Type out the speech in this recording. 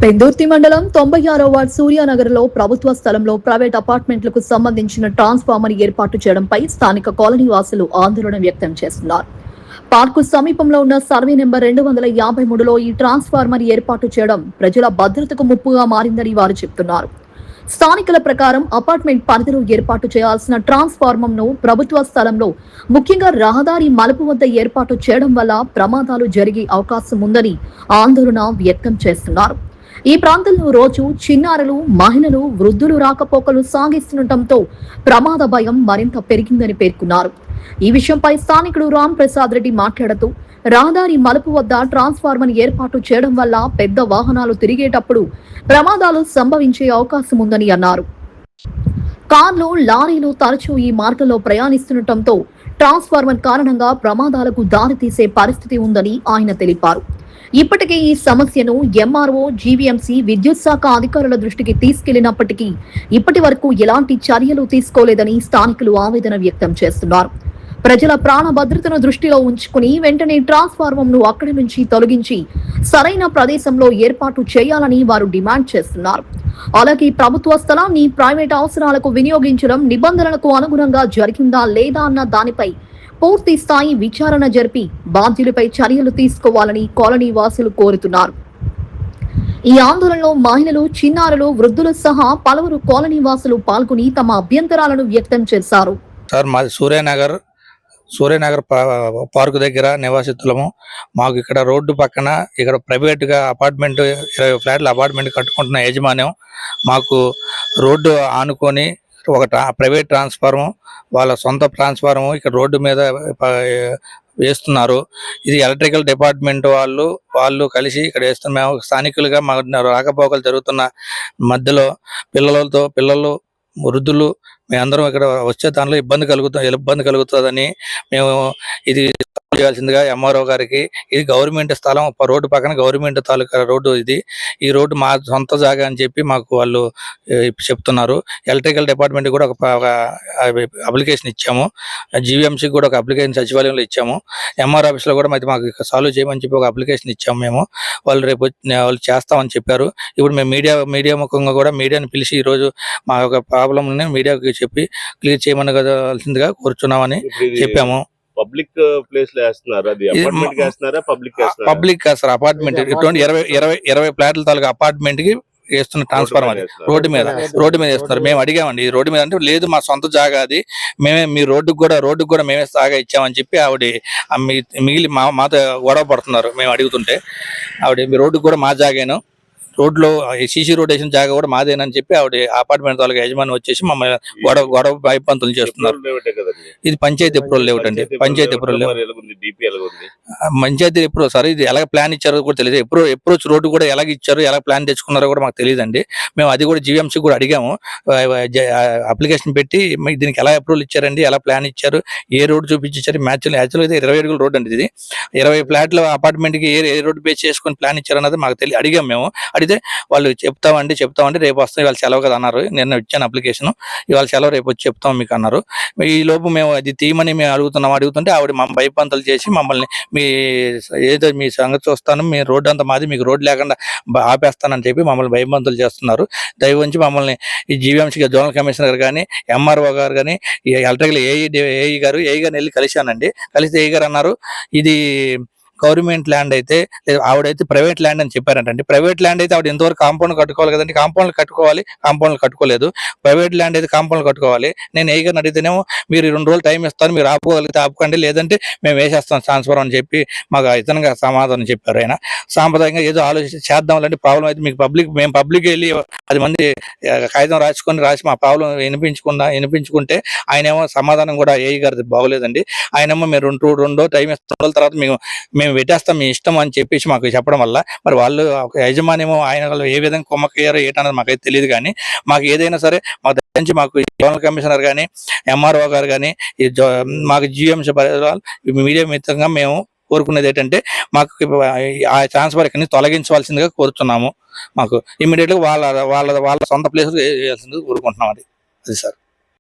పెందుర్తి మండలం 96వ వార్డ్ సూర్యానగర్లో ప్రభుత్వ స్థలంలో ప్రైవేట్ అపార్ట్మెంట్లకు సంబంధించిన ట్రాన్స్ఫార్మర్ ఏర్పాటు చేయడంపై స్థానిక కాలనీ వాసులు ఆందోళన వ్యక్తం చేస్తున్నారు. పార్కు సమీపంలో ఉన్న సర్వే నెంబర్ 253లో ఈ ట్రాన్స్ఫార్మర్ ఏర్పాటు చేయడం ప్రజల భద్రతకు ముప్పుగా మారిందని వారు చెబుతున్నారు. స్థానికుల ప్రకారం అపార్ట్మెంట్ పరిధిలో ఏర్పాటు చేయాల్సిన ట్రాన్స్ఫార్మర్ను ప్రభుత్వ స్థలంలో ముఖ్యంగా రహదారి మలుపు వద్ద ఏర్పాటు చేయడం వల్ల ప్రమాదాలు జరిగే అవకాశం ఉందని ఆందోళన వ్యక్తం చేస్తున్నారు. ఈ ప్రాంతంలో రోజు చిన్నారులు, మహిళలు, వృద్ధులు రాకపోకలు సాగిస్తుండటంతో ప్రమాద భయం మరింత పెరిగిందని పేర్కొన్నారు. ఈ విషయంపై స్థానికుడు రామ్ ప్రసాద్ రెడ్డి మాట్లాడుతూ, రహదారి మలుపు వద్ద ట్రాన్స్ఫార్మర్ ఏర్పాటు చేయడం వల్ల పెద్ద వాహనాలు తిరిగేటప్పుడు ప్రమాదాలు సంభవించే అవకాశం ఉందని అన్నారు. కార్లు, లారీలు తరచూ ఈ మార్గంలో ప్రయాణిస్తుండటంతో ట్రాన్స్ఫార్మర్ కారణంగా ప్రమాదాలకు దారితీసే పరిస్థితి ఉందని ఆయన తెలిపారు. ఇప్పటికే ఈ సమస్యను ఎంఆర్ఓ, జీవీఎంసీ, విద్యుత్ శాఖ అధికారుల దృష్టికి తీసుకెళ్లినప్పటికీ ఇప్పటి వరకు ఎలాంటి చర్యలు తీసుకోలేదని స్థానికులు ఆవేదన వ్యక్తం చేస్తున్నారు. ప్రజల ప్రాణ భద్రతను దృష్టిలో ఉంచుకుని వెంటనే ట్రాన్స్ఫార్మర్ను అక్కడి నుంచి తొలగించి సరైన ప్రదేశంలో ఏర్పాటు చేయాలని వారు డిమాండ్ చేస్తున్నారు. అలాగే ప్రభుత్వ స్థలాన్ని ప్రైవేట్ అవసరాలకు వినియోగించడం నిబంధనలకు అనుగుణంగా జరిగిందా లేదా అన్న దానిపై పూర్తి స్థాయి విచారణ జరిపి బాధ్యులపై చర్యలు తీసుకోవాలని కాలనీ వాసులు కోరుతున్నారు. ఈ ఆందోళనలో మహిళలు, చిన్నారులు, వృద్ధులు సహా పలువురు కాలనీ వాసులు పాల్గొని తమ అభ్యంతరాలను వ్యక్తం చేశారు. సార్, మాది సూర్యనగర్ పార్కు దగ్గర నివాసితులము. మాకు ఇక్కడ రోడ్డు పక్కన ఇక్కడ ప్రైవేట్ గా అపార్ట్మెంట్ 20 ఫ్లాట్ల అపార్ట్మెంట్ కట్టుకుంటున్న యాజమాన్యం మాకు రోడ్డు ఆనుకొని ఒక ప్రైవేట్ ట్రాన్స్ఫార్మర్, వాళ్ళ సొంత ట్రాన్స్ఫార్మర్ ఇక్కడ రోడ్డు మీద వేస్తున్నారు. ఇది ఎలక్ట్రికల్ డిపార్ట్మెంట్ వాళ్ళు కలిసి ఇక్కడ వేస్తున్నారు. మేము స్థానికులుగా మా రాకపోకలు జరుగుతున్న మధ్యలో పిల్లలు, వృద్ధులు మేమందరం ఇక్కడ వచ్చే దానిలో ఇబ్బంది కలుగుతుందని మేము ఇది చేయాల్సిందిగా ఎంఆర్ఓ గారికి, ఇది గవర్నమెంట్ స్థలం, రోడ్డు పక్కన గవర్నమెంట్ తాలూకా రోడ్డు, ఈ రోడ్డు మా సొంత జాగా అని చెప్పి మాకు వాళ్ళు చెప్తున్నారు. ఎలక్ట్రికల్ డిపార్ట్మెంట్ కూడా ఒక అప్లికేషన్ ఇచ్చాము, జీవీఎంసీకి కూడా ఒక అప్లికేషన్ సచివాలయంలో ఇచ్చాము, ఎంఆర్ ఆఫీస్లో కూడా మాకు సాల్వ్ చేయమని చెప్పి ఒక అప్లికేషన్ ఇచ్చాము మేము. వాళ్ళు రేపు వాళ్ళు చేస్తామని చెప్పారు. ఇప్పుడు మేము మీడియా ముఖంగా కూడా మీడియాని పిలిచి ఈరోజు మా యొక్క ప్రాబ్లంని మీడియాకి చెప్పి క్లియర్ చేయమనవలసిందిగా కోరుచున్నామని చెప్పాము. పబ్లిక్ ప్లేస్ లో వేస్తున్నారు, అది అపార్ట్మెంట్ వేస్తున్నారా? పబ్లిక్ సార్, అపార్ట్మెంట్ 20 ఫ్లాట్ల తాలూకా అపార్ట్మెంట్ కి వేస్తున్న ట్రాన్స్ఫార్మర్ రోడ్డు మీద వేస్తున్నారు. మేము అడిగామండి, రోడ్డు మీద అంటే లేదు మా సొంత జాగా, అది మేమే మీ రోడ్డుకు కూడా మేమే జాగా ఇచ్చామని చెప్పి ఆవిడ మిగిలి మాతో గొడవ పడుతున్నారు. మేము అడుగుతుంటే ఆవిడ మీ రోడ్డుకు కూడా మా జాగాను, రోడ్లో సీసీ రోడ్ వేసిన జాగా కూడా మాదేనని చెప్పి ఆవిడ అపార్ట్మెంట్ తాలూకా యజమాని వచ్చేసి మమ్మల్ని గొడవ భయపంతులు చేస్తున్నారు. ఇది పంచాయతీ అప్రూవల్ లేవుట్ అండి. పంచాయతీ అప్రూవల్ సార్, ఇది ఎలా ప్లాన్ ఇచ్చారో కూడా తెలియదు. అప్రోచ్ రోడ్డు కూడా ఎలాగ ఇచ్చారు, ఎలా ప్లాన్ తెచ్చుకున్నారో కూడా మాకు తెలియదండి. మేము అది కూడా జీవీఎంసీ కూడా అడిగాము, అప్లికేషన్ పెట్టి దీనికి ఎలా అప్రూవల్ ఇచ్చారండి, ఎలా ప్లాన్ ఇచ్చారు, ఏ రోడ్డు చూపించారు. యాక్చువల్గా అయితే 20 అడుగుల రోడ్డు అండి. ఇది 20 ఫ్లాట్ల అపార్ట్మెంట్ కి ఏ రోడ్డు బేస్ చేసుకుని ప్లాన్ ఇచ్చారన్నది మాకు అడిగాము మేము. అడిగితే వాళ్ళు చెప్తామండి రేపు వస్తాం, ఇవాళ సెలవు కదా అన్నారు. నిన్న ఇచ్చాను అప్లికేషన్, ఇవాళ సెలవు రేపు వచ్చి చెప్తాం మీకు అన్నారు. ఈ లోపు మేము అది తీయమని మేము అడుగుతుంటే ఆవిడ మమ్మల్ని భయపంతలు చేసి మమ్మల్ని మీ సంగతి చూస్తాను, మీ రోడ్డు అంతా మాది, మీకు రోడ్డు లేకుండా ఆపేస్తానని చెప్పి మమ్మల్ని భయపంతలు చేస్తున్నారు. దయవుంచి మమ్మల్ని ఈ జీవీఎంసీ జోనల్ కమిషనర్ కానీ, ఎంఆర్ఓ గారు కానీ, ఎలక్ట్రికల్ ఏఈ గారిని వెళ్ళి కలిశానండి. కలిసి ఏఈ గారు అన్నారు, ఇది గవర్నమెంట్ ల్యాండ్ అయితే, ఆవిడైతే ప్రైవేట్ ల్యాండ్ అని చెప్పారంటండి. ప్రైవేట్ ల్యాండ్ అయితే ఆవిడ ఎంతవరకు కాంపౌండ్ కట్టుకోవాలి కదండి, కాంపౌండ్ కట్టుకోలేదు. ప్రైవేట్ ల్యాండ్ అయితే కాంపౌండ్ కట్టుకోవాలి. నేను ఏగారిని అడిగితేనేమో మీరు 2 రోజులు టైం ఇస్తాను, మీరు ఆపుకోగలిగితే ఆపుకోండి, లేదంటే మేము వేసేస్తాం ట్రాన్స్ఫర్ అని చెప్పి మాకు ఇతనంగా సమాధానం చెప్పారు. ఆయన సాంప్రదాయంగా ఏదో ఆలోచించి చేద్దాంలంటే ప్రాబ్లం అయితే మీకు మేము పబ్లిక్ వెళ్ళి 10 మంది కాగితం రాసి మా ప్రాబ్లం వినిపించుకుంటే ఆయనేమో సమాధానం కూడా ఏఈ గారిది బాగోలేదండి. ఆయనేమో మీరు 2 రోజులు టైం ఇస్తాం, తర్వాత మేము పెట్టేస్తాం మీ ఇష్టం అని చెప్పేసి మాకు చెప్పడం వల్ల మరి వాళ్ళు యజమానేమో ఆయన ఏ విధంగా కొమ్మకయ్యారో ఏటన్నది మాకైతే తెలియదు. కానీ మాకు ఏదైనా సరే మాకు జోనల్ కమిషనర్ కానీ, ఎంఆర్ఓ గారు కానీ, మాకు జీవీఎంసీ మీడియా మిత్రంగా మేము కోరుకునేది ఏంటంటే మాకు ఆ ట్రాన్స్ఫర్ ఇక్కడ నుంచి తొలగించవలసిందిగా కోరుతున్నాము. మాకు ఇమ్మీడియట్ గా వాళ్ళ సొంత ప్లేస్ వేయాల్సిందిగా కోరుకుంటున్నాం. అది సార్.